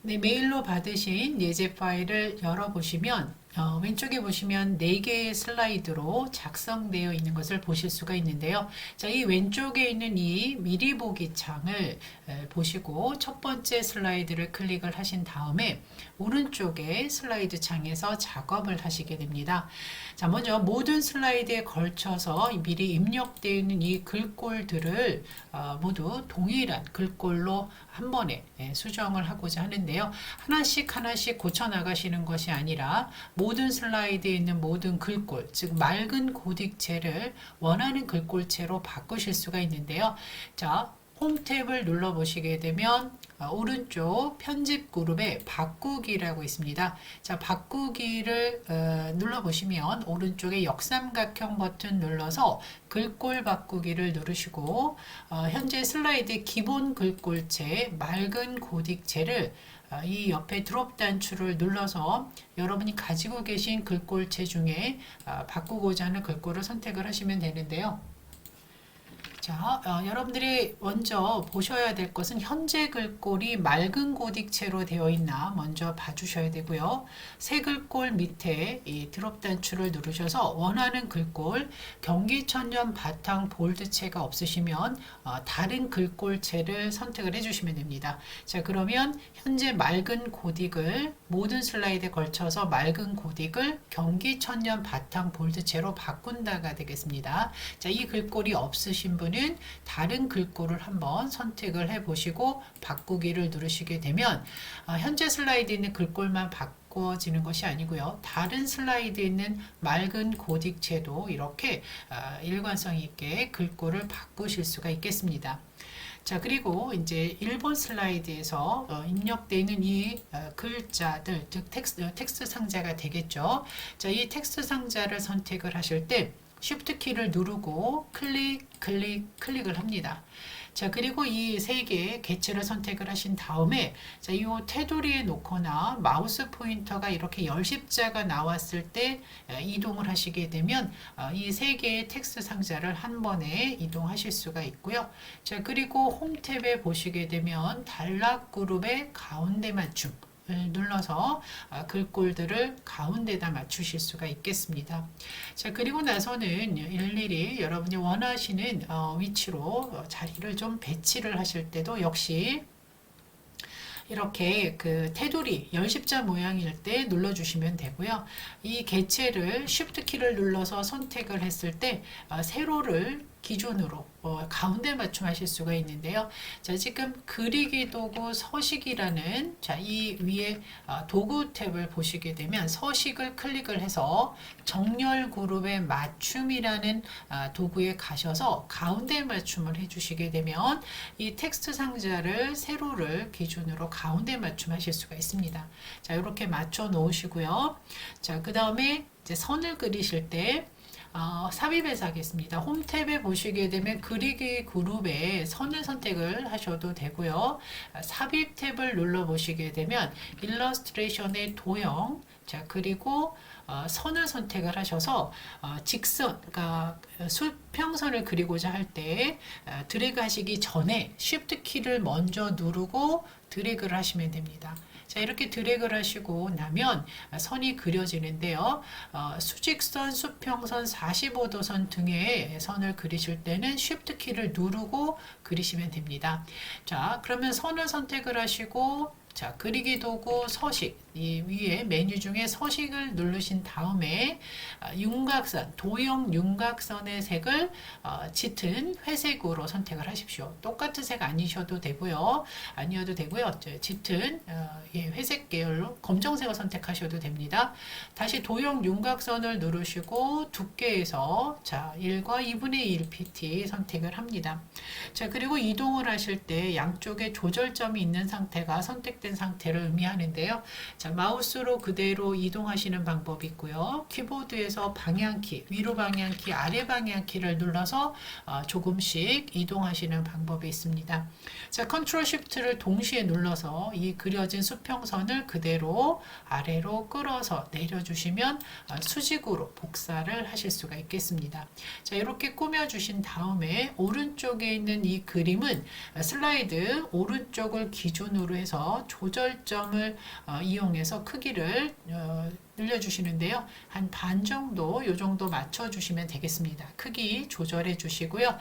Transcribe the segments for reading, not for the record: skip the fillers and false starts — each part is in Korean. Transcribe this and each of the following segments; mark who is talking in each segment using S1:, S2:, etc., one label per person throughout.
S1: 네, 메일로 받으신 예제 파일을 열어보시면 왼쪽에 보시면 4개의 슬라이드로 작성되어 있는 것을 보실 수가 있는데요. 자, 이 왼쪽에 있는 이 미리 보기 창을 보시고 첫 번째 슬라이드를 클릭을 하신 다음에 오른쪽에 슬라이드 창에서 작업을 하시게 됩니다. 자, 먼저 모든 슬라이드에 걸쳐서 미리 입력되어 있는 이 글꼴들을 모두 동일한 글꼴로 한 번에 수정을 하고자 하는데요. 하나씩 하나씩 고쳐 나가시는 것이 아니라 모든 슬라이드에 있는 모든 글꼴, 즉 맑은 고딕체를 원하는 글꼴체로 바꾸실 수가 있는데요. 자, 홈 탭을 눌러 보시게 되면 오른쪽 편집 그룹에 바꾸기라고 있습니다. 자, 바꾸기를 눌러 보시면 오른쪽에 역삼각형 버튼 눌러서 글꼴 바꾸기를 누르시고 현재 슬라이드 기본 글꼴체 맑은 고딕체를 이 옆에 드롭 단추를 눌러서 여러분이 가지고 계신 글꼴체 중에 바꾸고자 하는 글꼴을 선택을 하시면 되는데요. 자, 여러분들이 먼저 보셔야 될 것은 현재 글꼴이 맑은 고딕체로 되어 있나 먼저 봐주셔야 되고요. 새 글꼴 밑에 이 드롭 단추를 누르셔서 원하는 글꼴, 경기천년 바탕 볼드체가 없으시면 다른 글꼴체를 선택을 해주시면 됩니다. 자, 그러면 현재 맑은 고딕을 모든 슬라이드에 걸쳐서 맑은 고딕을 경기천년 바탕 볼드체로 바꾼다가 되겠습니다. 자, 이 글꼴이 없으신 분은 다른 글꼴을 한번 선택을 해 보시고 바꾸기를 누르시게 되면 현재 슬라이드에 있는 글꼴만 바꿔지는 것이 아니고요. 다른 슬라이드에 있는 맑은 고딕체도 이렇게 일관성 있게 글꼴을 바꾸실 수가 있겠습니다. 자, 그리고 이제 1번 슬라이드에서 입력되어 있는 이 글자들, 즉 텍스트 상자가 되겠죠. 자, 이 텍스트 상자를 선택을 하실 때 Shift 키를 누르고 클릭을 합니다. 자, 그리고 이 세 개의 개체를 선택을 하신 다음에 자, 이 테두리에 놓거나 마우스 포인터가 이렇게 열십자가 나왔을 때 이동을 하시게 되면 이 세 개의 텍스트 상자를 한 번에 이동하실 수가 있고요. 자, 그리고 홈 탭에 보시게 되면 단락 그룹의 가운데 맞춤 눌러서 글꼴들을 가운데다 맞추실 수가 있겠습니다. 자, 그리고 나서는 일일이 여러분이 원하시는 위치로 자리를 좀 배치를 하실 때도 역시 이렇게 그 테두리 열십자 모양일 때 눌러주시면 되고요. 이 개체를 Shift 키를 눌러서 선택을 했을 때 세로를 기준으로 가운데 맞춤하실 수가 있는데요. 자, 지금 그리기 도구 서식이라는 자, 이 위에 도구 탭을 보시게 되면 서식을 클릭을 해서 정렬 그룹의 맞춤이라는 도구에 가셔서 가운데 맞춤을 해주시게 되면 이 텍스트 상자를 세로를 기준으로 가운데 맞춤하실 수가 있습니다. 자, 이렇게 맞춰 놓으시고요. 자, 그 다음에 이제 선을 그리실 때 삽입해서 하겠습니다. 홈 탭에 보시게 되면 그리기 그룹에 선을 선택을 하셔도 되고요. 삽입 탭을 눌러 보시게 되면 일러스트레이션의 도형, 자, 그리고 선을 선택을 하셔서 직선, 그러니까 수평선을 그리고자 할 때 드래그 하시기 전에 Shift 키를 먼저 누르고 드래그를 하시면 됩니다. 자, 이렇게 드래그를 하시고 나면 선이 그려지는데요. 수직선, 수평선, 45도선 등의 선을 그리실 때는 Shift 키를 누르고 그리시면 됩니다. 자, 그러면 선을 선택을 하시고 자, 그리기 도구 서식, 이 위에 메뉴 중에 서식을 누르신 다음에 윤곽선, 도형 윤곽선의 색을 짙은 회색으로 선택을 하십시오. 똑같은 색 아니셔도 되고요. 아니어도 되고요. 짙은 회색 계열로 검정색을 선택하셔도 됩니다. 다시 도형 윤곽선을 누르시고 두께에서 자, 1과 2분의 1 pt 선택을 합니다. 자, 그리고 이동을 하실 때 양쪽에 조절점이 있는 상태가 선택된 상태를 의미하는데요. 자, 마우스로 그대로 이동하시는 방법이 있고요. 키보드에서 방향키, 위로 방향키, 아래 방향키를 눌러서 조금씩 이동하시는 방법이 있습니다. 자, 컨트롤 쉬프트를 동시에 눌러서 이 그려진 수평선을 그대로 아래로 끌어서 내려주시면 수직으로 복사를 하실 수가 있겠습니다. 자, 이렇게 꾸며주신 다음에 오른쪽에 있는 이 그림은 슬라이드 오른쪽을 기준으로 해서 조절점을 이용해서 크기를 늘려주시는데요. 한 반 정도, 요 정도 맞춰주시면 되겠습니다. 크기 조절해 주시고요.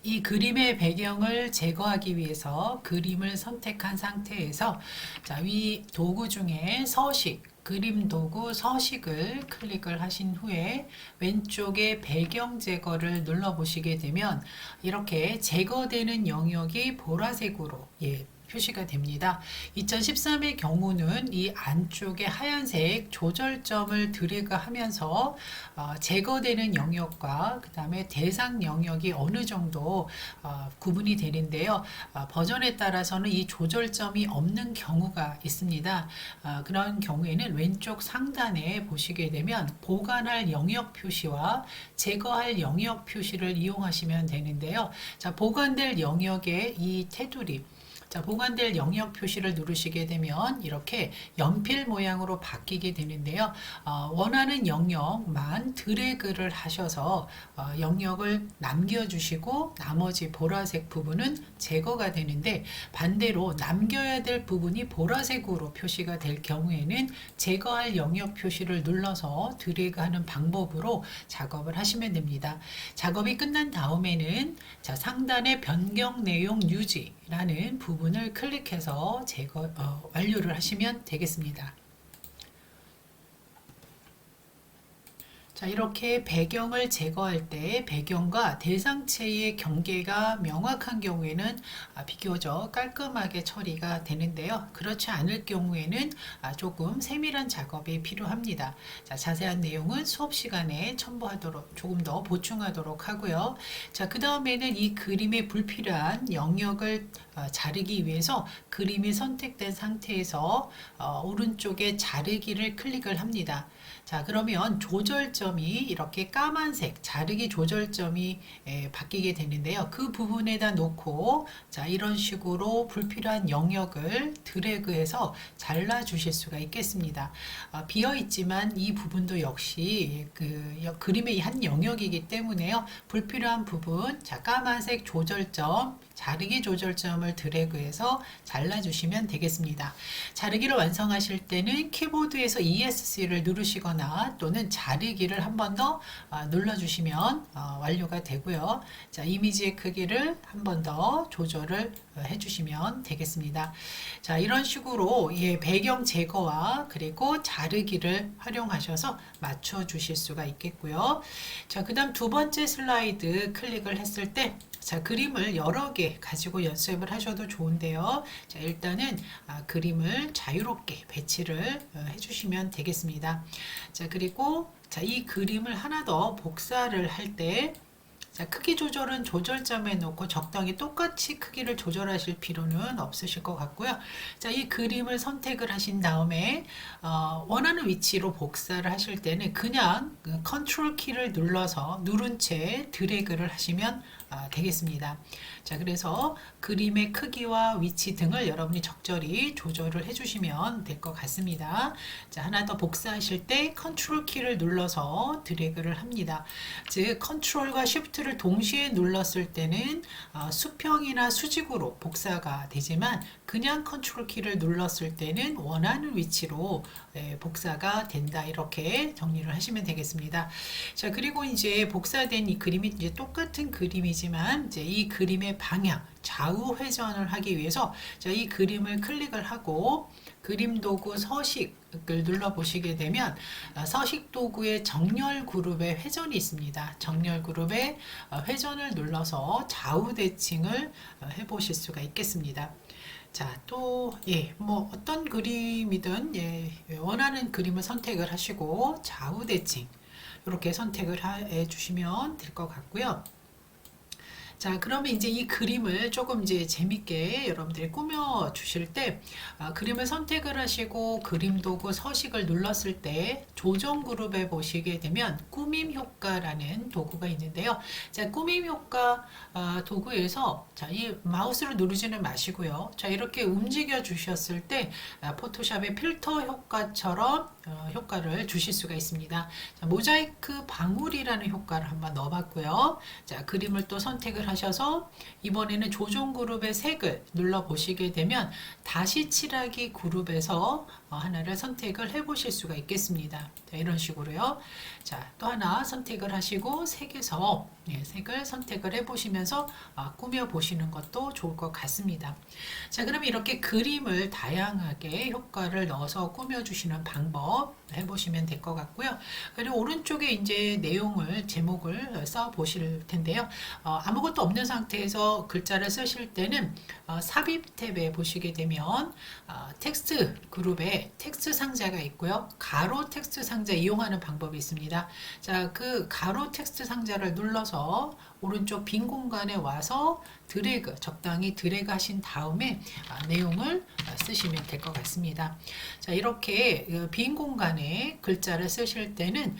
S1: 이 그림의 배경을 제거하기 위해서 그림을 선택한 상태에서 자, 위 도구 중에 서식, 그림 도구 서식을 클릭을 하신 후에 왼쪽에 배경 제거를 눌러 보시게 되면 이렇게 제거되는 영역이 보라색으로 표시가 됩니다. 2013의 경우는 이 안쪽에 하얀색 조절점을 드래그하면서 제거되는 영역과 그 다음에 대상 영역이 어느 정도 구분이 되는데요. 버전에 따라서는 이 조절점이 없는 경우가 있습니다. 그런 경우에는 왼쪽 상단에 보시게 되면 보관할 영역 표시와 제거할 영역 표시를 이용하시면 되는데요. 자, 보관될 영역에 이 테두리 자, 보관될 영역 표시를 누르시게 되면 이렇게 연필 모양으로 바뀌게 되는데요. 원하는 영역만 드래그를 하셔서 영역을 남겨주시고 나머지 보라색 부분은 제거가 되는데 반대로 남겨야 될 부분이 보라색으로 표시가 될 경우에는 제거할 영역 표시를 눌러서 드래그하는 방법으로 작업을 하시면 됩니다. 작업이 끝난 다음에는 자, 상단의 변경 내용 유지라는 부분을 클릭해서 완료를 하시면 되겠습니다. 자, 이렇게 배경을 제거할 때 배경과 대상체의 경계가 명확한 경우에는 비교적 깔끔하게 처리가 되는데요. 그렇지 않을 경우에는 조금 세밀한 작업이 필요합니다. 자, 자세한 내용은 수업 시간에 첨부하도록 조금 더 보충하도록 하고요. 자, 그 다음에는 이 그림의 불필요한 영역을 자르기 위해서 그림이 선택된 상태에서 오른쪽에 자르기를 클릭을 합니다. 자, 그러면 조절점이 이렇게 까만색 자르기 조절점이 바뀌게 되는데요. 그 부분에다 놓고 자, 이런 식으로 불필요한 영역을 드래그해서 잘라 주실 수가 있겠습니다. 비어 있지만 이 부분도 역시 그림의 한 영역이기 때문에요. 불필요한 부분 자, 까만색 조절점 자르기 조절점을 드래그해서 잘라주시면 되겠습니다. 자르기를 완성하실 때는 키보드에서 ESC를 누르시거나 또는 자르기를 한 번 더 눌러주시면 완료가 되고요. 자, 이미지의 크기를 한 번 더 조절을 해주시면 되겠습니다. 자, 이런 식으로 배경 제거와 그리고 자르기를 활용하셔서 맞춰주실 수가 있겠고요. 자, 그 다음 두 번째 슬라이드 클릭을 했을 때 자, 그림을 여러 개 가지고 연습을 하셔도 좋은데요. 자, 일단은 그림을 자유롭게 배치를 해주시면 되겠습니다. 자, 그리고 자, 이 그림을 하나 더 복사를 할 때 자, 크기 조절은 조절점에 놓고 적당히 똑같이 크기를 조절하실 필요는 없으실 것 같고요. 자, 이 그림을 선택을 하신 다음에 원하는 위치로 복사를 하실 때는 그냥 컨트롤 키를 눌러서 누른 채 드래그를 하시면 되겠습니다. 자, 그래서 그림의 크기와 위치 등을 여러분이 적절히 조절을 해주시면 될 것 같습니다. 자, 하나 더 복사하실 때 컨트롤 키를 눌러서 드래그를 합니다. 즉 컨트롤과 쉬프트를 동시에 눌렀을 때는 수평이나 수직으로 복사가 되지만 그냥 컨트롤 키를 눌렀을 때는 원하는 위치로 복사가 된다. 이렇게 정리를 하시면 되겠습니다. 자, 그리고 이제 복사된 이 그림이 이제 똑같은 그림이지만 이제 이 그림의 방향, 좌우 회전을 하기 위해서 자, 이 그림을 클릭을 하고 그림 도구 서식을 눌러 보시게 되면 서식 도구의 정렬 그룹의 회전이 있습니다. 정렬 그룹의 회전을 눌러서 좌우 대칭을 해 보실 수가 있겠습니다. 자, 또, 뭐, 어떤 그림이든, 원하는 그림을 선택을 하시고, 좌우 대칭, 이렇게 선택을 해 주시면 될 것 같고요. 자, 그러면 이제 이 그림을 조금 이제 재밌게 여러분들이 꾸며 주실 때 그림을 선택을 하시고 그림 도구 서식을 눌렀을 때 조정 그룹에 보시게 되면 꾸밈 효과라는 도구가 있는데요. 자, 꾸밈 효과 도구에서 자, 이 마우스를 누르지는 마시고요. 자, 이렇게 움직여 주셨을 때 포토샵의 필터 효과처럼 효과를 주실 수가 있습니다. 자, 모자이크 방울이라는 효과를 한번 넣어봤고요. 자, 그림을 또 선택을 하셔서 이번에는 조종 그룹의 색을 눌러 보시게 되면 다시 칠하기 그룹에서 하나를 선택을 해 보실 수가 있겠습니다. 자, 이런 식으로요. 자, 또 하나 선택을 하시고 색에서 색을 선택을 해 보시면서 꾸며 보시는 것도 좋을 것 같습니다. 자, 그럼 이렇게 그림을 다양하게 효과를 넣어서 꾸며 주시는 방법 해 보시면 될 것 같고요. 그리고 오른쪽에 이제 내용을 제목을 써 보실 텐데요. 아무것도 없는 상태에서 글자를 쓰실 때는 삽입 탭에 보시게 되면 텍스트 그룹에 텍스트 상자가 있고요. 가로 텍스트 상자 이용하는 방법이 있습니다. 자, 그 가로 텍스트 상자를 눌러서 오른쪽 빈 공간에 와서 드래그, 적당히 드래그 하신 다음에 내용을 쓰시면 될 것 같습니다. 자, 이렇게 빈 공간에 글자를 쓰실 때는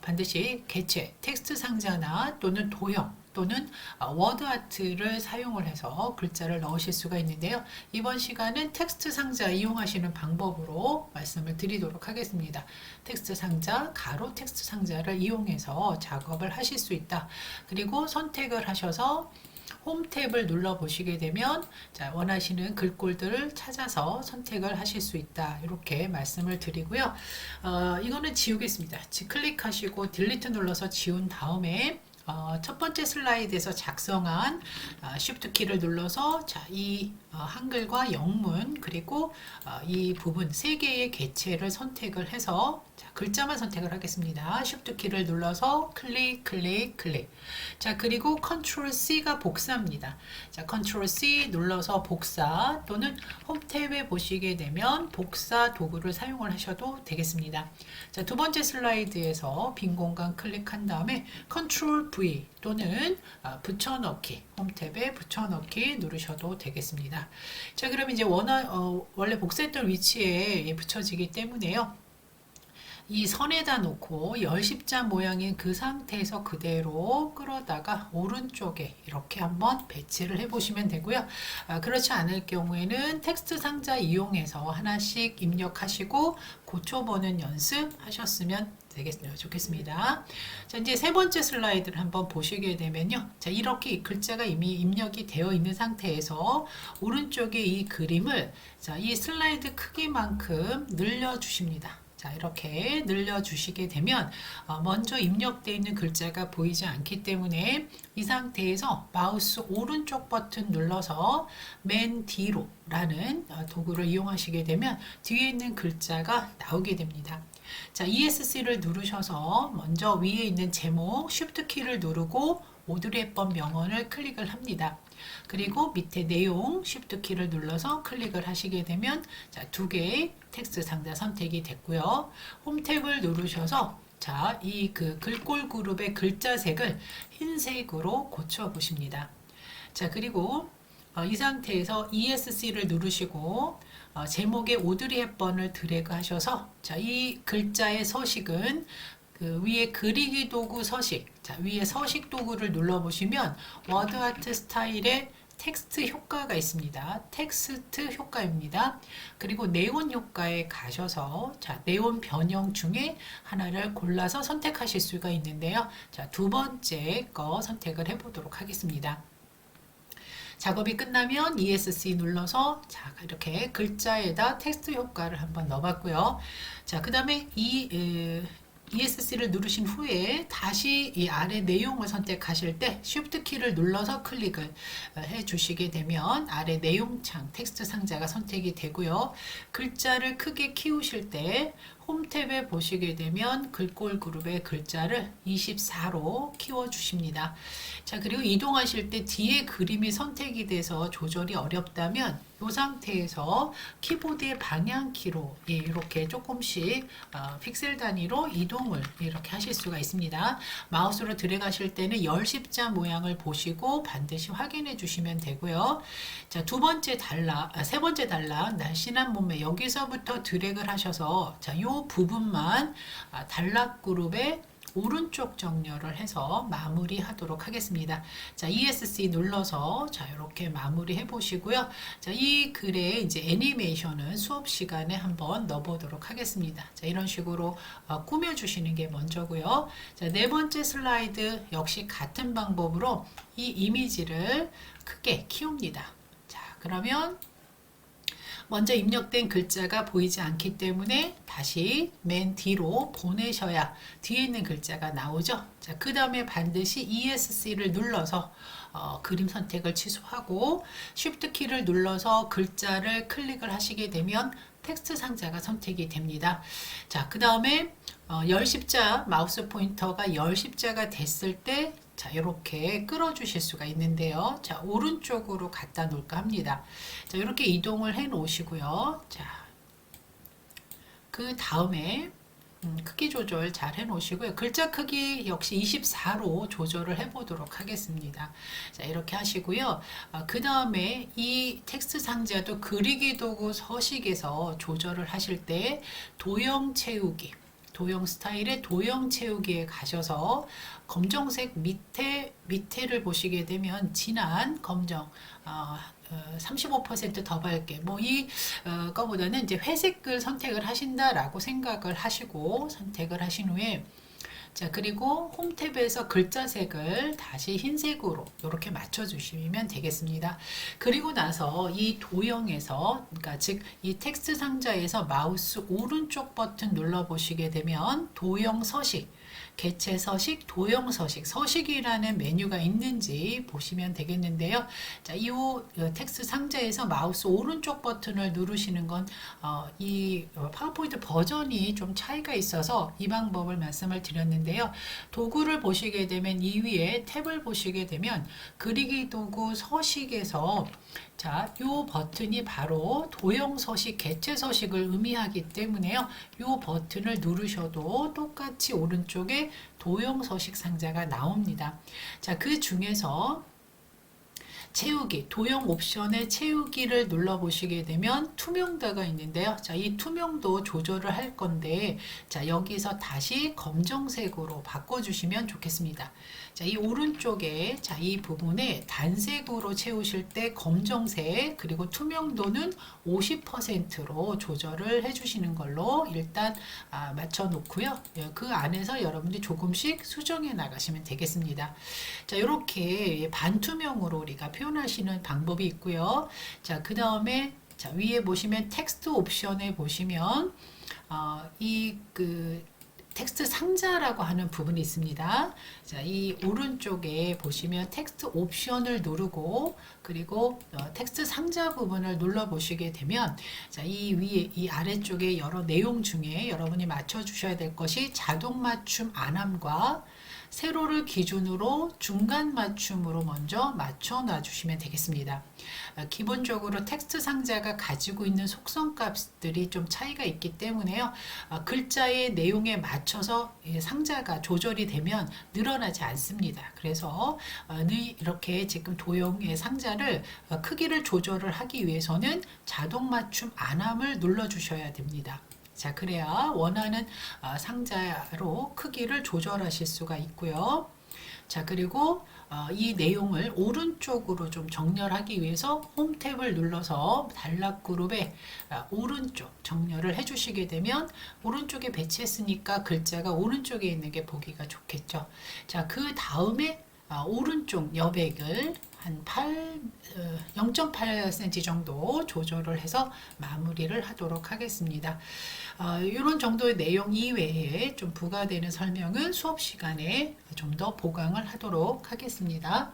S1: 반드시 개체, 텍스트 상자나 또는 도형, 또는 워드 아트를 사용을 해서 글자를 넣으실 수가 있는데요. 이번 시간은 텍스트 상자 이용하시는 방법으로 말씀을 드리도록 하겠습니다. 텍스트 상자, 가로 텍스트 상자를 이용해서 작업을 하실 수 있다. 그리고 선택을 하셔서 홈 탭을 눌러 보시게 되면 자, 원하시는 글꼴들을 찾아서 선택을 하실 수 있다. 이렇게 말씀을 드리고요. 이거는 지우겠습니다. 클릭하시고 딜리트 눌러서 지운 다음에 첫 번째 슬라이드에서 작성한 Shift 키를 눌러서 자, 이 한글과 영문 그리고 이 부분 세 개의 개체를 선택을 해서 자, 글자만 선택을 하겠습니다. Shift 키를 눌러서 클릭, 클릭, 클릭. 자, 그리고 Ctrl C가 복사입니다. 자, Ctrl C 눌러서 복사 또는 홈 탭에 보시게 되면 복사 도구를 사용을 하셔도 되겠습니다. 자, 두 번째 슬라이드에서 빈 공간 클릭한 다음에 Ctrl V 또는 붙여넣기, 홈 탭에 붙여넣기 누르셔도 되겠습니다. 자, 그럼 이제 원래 복사했던 위치에 붙여지기 때문에요. 이 선에다 놓고 열십자 모양인 그 상태에서 그대로 끌어다가 오른쪽에 이렇게 한번 배치를 해 보시면 되고요. 그렇지 않을 경우에는 텍스트 상자 이용해서 하나씩 입력하시고 고쳐보는 연습 하셨으면 좋겠습니다. 자, 이제 세 번째 슬라이드를 한번 보시게 되면요. 자, 이렇게 글자가 이미 입력이 되어 있는 상태에서 오른쪽에 이 그림을 자, 이 슬라이드 크기만큼 늘려주십니다. 자, 이렇게 늘려주시게 되면 먼저 입력되어 있는 글자가 보이지 않기 때문에 이 상태에서 마우스 오른쪽 버튼 눌러서 맨 뒤로 라는 도구를 이용하시게 되면 뒤에 있는 글자가 나오게 됩니다. 자, ESC를 누르셔서 먼저 위에 있는 제목 Shift 키를 누르고 오드리 헵번 명언을 클릭을 합니다. 그리고 밑에 내용 Shift 키를 눌러서 클릭을 하시게 되면 자, 두 개의 텍스트 상자 선택이 됐고요. 홈 탭을 누르셔서 자, 이 글꼴 그룹의 글자 색을 흰색으로 고쳐 보십니다. 자, 그리고 이 상태에서 ESC를 누르시고 제목에 오드리 헵번을 드래그 하셔서 자, 이 글자의 서식은 위에 그리기 도구 서식, 자, 위에 서식 도구를 눌러보시면 워드 아트 스타일의 텍스트 효과가 있습니다. 텍스트 효과입니다. 그리고 네온 효과에 가셔서 자, 네온 변형 중에 하나를 골라서 선택하실 수가 있는데요. 자, 두 번째 거 선택을 해보도록 하겠습니다. 작업이 끝나면 ESC 눌러서 자, 이렇게 글자에다 텍스트 효과를 한번 넣어봤고요. 자, 그 다음에 ESC를 누르신 후에 다시 이 아래 내용을 선택하실 때 Shift 키를 눌러서 클릭을 해 주시게 되면 아래 내용창 텍스트 상자가 선택이 되고요. 글자를 크게 키우실 때 홈 탭에 보시게 되면 글꼴 그룹의 글자를 24로 키워 주십니다. 자, 그리고 이동하실 때 뒤에 그림이 선택이 돼서 조절이 어렵다면 이 상태에서 키보드의 방향키로 이렇게 조금씩 픽셀 단위로 이동을 이렇게 하실 수가 있습니다. 마우스로 들어가실 때는 열십자 모양을 보시고 반드시 확인해 주시면 되고요. 자, 세 번째 단락 날씬한 몸매 여기서부터 드래그를 하셔서 자, 요 부분만 단락 그룹에 오른쪽 정렬을 해서 마무리하도록 하겠습니다. 자, ESC 눌러서 자, 이렇게 마무리해 보시고요. 자, 이 글의 이제 애니메이션은 수업 시간에 한번 넣어보도록 하겠습니다. 자, 이런 식으로 꾸며주시는 게 먼저고요. 자, 네 번째 슬라이드 역시 같은 방법으로 이 이미지를 크게 키웁니다. 자, 그러면 먼저 입력된 글자가 보이지 않기 때문에 다시 맨 뒤로 보내셔야 뒤에 있는 글자가 나오죠. 자, 그 다음에 반드시 ESC를 눌러서 그림 선택을 취소하고 Shift 키를 눌러서 글자를 클릭을 하시게 되면 텍스트 상자가 선택이 됩니다. 자, 그 다음에 10십자 마우스 포인터가 10십자가 됐을 때 자, 이렇게 끌어주실 수가 있는데요. 자, 오른쪽으로 갖다 놓을까 합니다. 자, 이렇게 이동을 해 놓으시고요. 자, 그 다음에 크기 조절 잘 해 놓으시고요. 글자 크기 역시 24로 조절을 해 보도록 하겠습니다. 자, 이렇게 하시고요. 그 다음에 이 텍스트 상자도 그리기 도구 서식에서 조절을 하실 때 도형 채우기, 도형 스타일의 도형 채우기에 가셔서 검정색 밑에를 보시게 되면 진한 검정 35% 더 밝게 뭐 거보다는 이제 회색을 선택을 하신다라고 생각을 하시고 선택을 하신 후에 자, 그리고 홈 탭에서 글자색을 다시 흰색으로 이렇게 맞춰 주시면 되겠습니다. 그리고 나서 이 도형에서 그러니까 즉 이 텍스트 상자에서 마우스 오른쪽 버튼 눌러 보시게 되면 도형 서식, 개체 서식, 도형 서식, 서식이라는 메뉴가 있는지 보시면 되겠는데요. 자, 이 텍스트 상자에서 마우스 오른쪽 버튼을 누르시는 건 이 파워포인트 버전이 좀 차이가 있어서 이 방법을 말씀을 드렸는데요. 도구를 보시게 되면 이 위에 탭을 보시게 되면 그리기 도구 서식에서 자, 요 버튼이 바로 도형 서식, 개체 서식을 의미하기 때문에요. 요 버튼을 누르셔도 똑같이 오른쪽에 도형 서식 상자가 나옵니다. 자, 그 중에서 채우기, 도형 옵션의 채우기를 눌러보시게 되면 투명도가 있는데요. 자, 이 투명도 조절을 할 건데, 자, 여기서 다시 검정색으로 바꿔주시면 좋겠습니다. 자, 이 오른쪽에, 자, 이 부분에 단색으로 채우실 때 검정색, 그리고 투명도는 50%로 조절을 해주시는 걸로 일단 맞춰 놓고요. 그 안에서 여러분들이 조금씩 수정해 나가시면 되겠습니다. 자, 이렇게 반투명으로 우리가 표현하시는 방법이 있고요. 자, 그 다음에 자, 위에 보시면 텍스트 옵션에 보시면 텍스트 상자라고 하는 부분이 있습니다. 자, 이 오른쪽에 보시면 텍스트 옵션을 누르고 그리고 텍스트 상자 부분을 눌러 보시게 되면 자, 이 위에 이 아래쪽에 여러 내용 중에 여러분이 맞춰 주셔야 될 것이 자동 맞춤 안함과 세로를 기준으로 중간 맞춤으로 먼저 맞춰 놔주시면 되겠습니다. 기본적으로 텍스트 상자가 가지고 있는 속성 값들이 좀 차이가 있기 때문에요. 글자의 내용에 맞춰서 상자가 조절이 되면 늘어나지 않습니다. 그래서 이렇게 지금 도형의 상자를 크기를 조절을 하기 위해서는 자동 맞춤 안함을 눌러 주셔야 됩니다. 자, 그래야 원하는 상자로 크기를 조절하실 수가 있고요. 자, 그리고 이 내용을 오른쪽으로 좀 정렬하기 위해서 홈 탭을 눌러서 단락 그룹의 오른쪽 정렬을 해주시게 되면 오른쪽에 배치했으니까 글자가 오른쪽에 있는 게 보기가 좋겠죠. 자, 그 다음에 오른쪽 여백을 한 0.8cm 정도 조절을 해서 마무리를 하도록 하겠습니다. 이런 정도의 내용 이외에 좀 부과되는 설명은 수업 시간에 좀 더 보강을 하도록 하겠습니다.